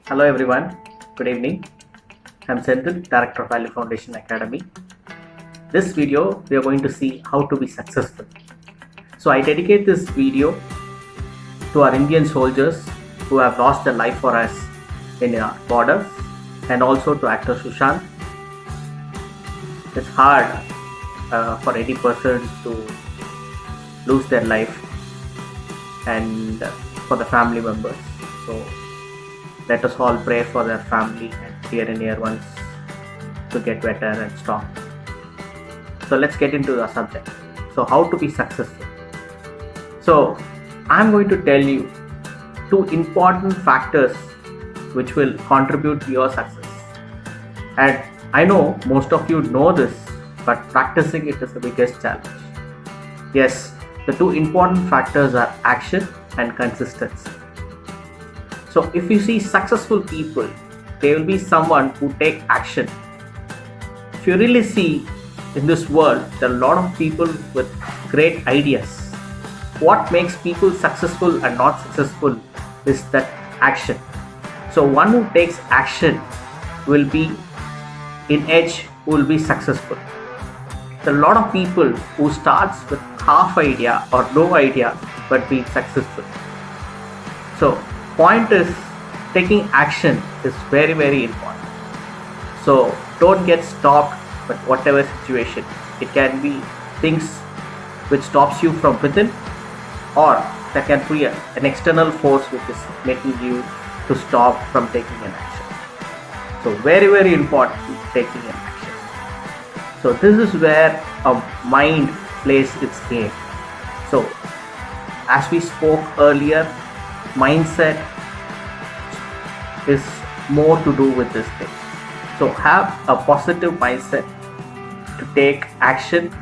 Hello everyone, good evening. I'm Senthil, Director of Value Foundation Academy. This video we are going to see how to be successful. So I dedicate this video to our Indian soldiers who have lost their life for us in our borders, and also to actor Sushant. It's hard for any person to lose their life, and for the family members. So let us all pray for their family and dear and near ones to get better and strong. So let's get into the subject. So how to be successful? So I'm going to tell you two important factors which will contribute to your success. And I know most of you know this, but practicing it is the biggest challenge. Yes, the two important factors are action and consistency. So if you see successful people, they will be someone who take action. If you really see in this world, there are a lot of people with great ideas. What makes people successful and not successful is that action. So one who takes action will be in edge, who will be successful. There are a lot of people who starts with half idea or no idea but being successful. So point is, taking action is very important. So don't get stopped with whatever situation. It can be things which stops you from within, or that can be an external force which is making you to stop from taking an action. So very important, taking an action. So this is where a mind plays its game. So as we spoke earlier, mindset is more to do with this thing. So have a positive mindset to take action,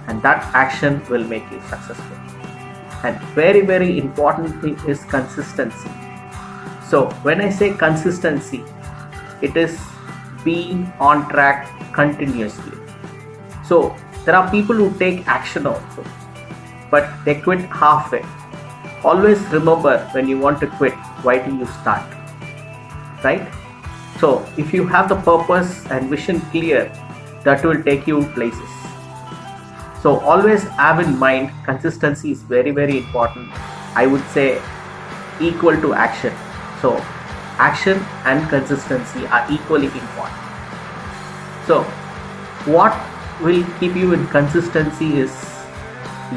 and that action will make you successful. And very important thing is consistency. So when I say consistency, it is being on track continuously. So there are people who take action also, but they quit halfway. Always remember, when you want to quit, why do you start? Right? So if you have the purpose and vision clear, that will take you places. So always have in mind, consistency is very important. I would say equal to action. So action and consistency are equally important. So what will keep you in consistency is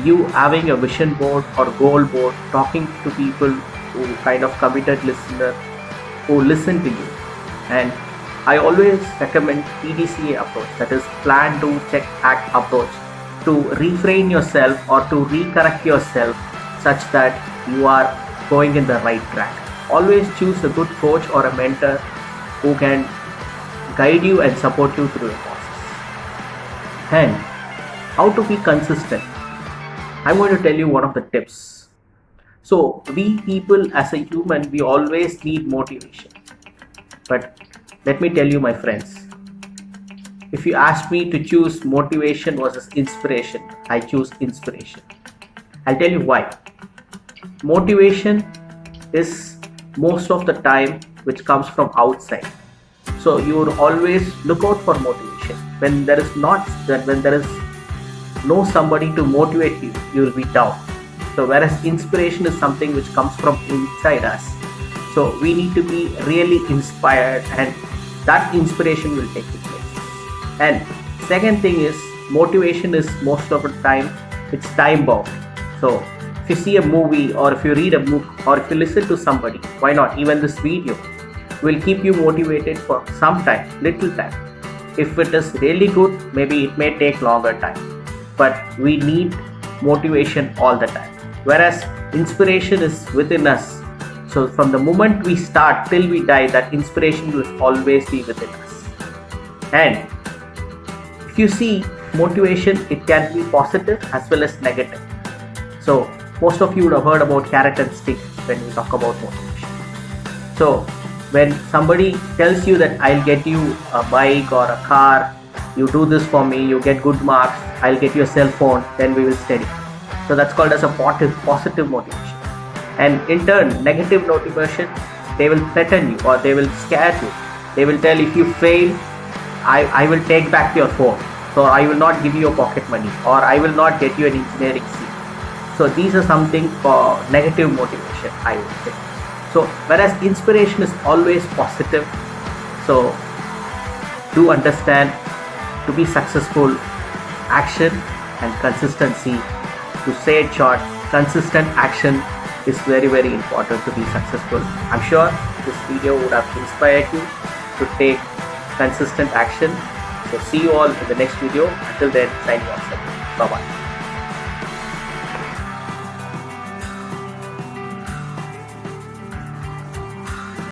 you having a vision board or goal board, talking to people who kind of committed listener, who listen to you. And I always recommend PDCA approach, that is plan, do, check, act approach, to refrain yourself or to recorrect yourself such that you are going in the right track. Always choose a good coach or a mentor who can guide you and support you through the process. And how to be consistent, I'm going to tell you one of the tips. So we people as a human, we always need motivation. But let me tell you, my friends, if you ask me to choose motivation versus inspiration, I choose inspiration. I'll tell you why. Motivation is most of the time which comes from outside. So you would always look out for motivation. When there is no somebody to motivate you, you will be down. So whereas inspiration is something which comes from inside us. So we need to be really inspired, and that inspiration will take you place. And second thing is, motivation is most of the time, it's time bound. So if you see a movie, or if you read a book, or if you listen to somebody, why not? Even this video will keep you motivated for some time, little time. If it is really good, maybe it may take longer time. But we need motivation all the time. Whereas inspiration is within us. So from the moment we start till we die, that inspiration will always be within us. And if you see, motivation, it can be positive as well as negative. So most of you would have heard about carrot and stick when we talk about motivation. So when somebody tells you that I'll get you a bike or a car, you do this for me, you get good marks, I'll get you a cell phone, then we will study. So that's called as a positive motivation. And in turn, negative motivation, They will threaten you or they will scare you. They will tell, if you fail, I will take back your phone. So I will not give you your pocket money, or I will not get you an engineering seat. So these are something for negative motivation, I would say. So whereas inspiration is always positive. So do understand, to be successful, action and consistency. To say it short, consistent action is very, very important to be successful. I'm sure this video would have inspired you to take consistent action. So see you all in the next video. Until then, signing off. Bye bye.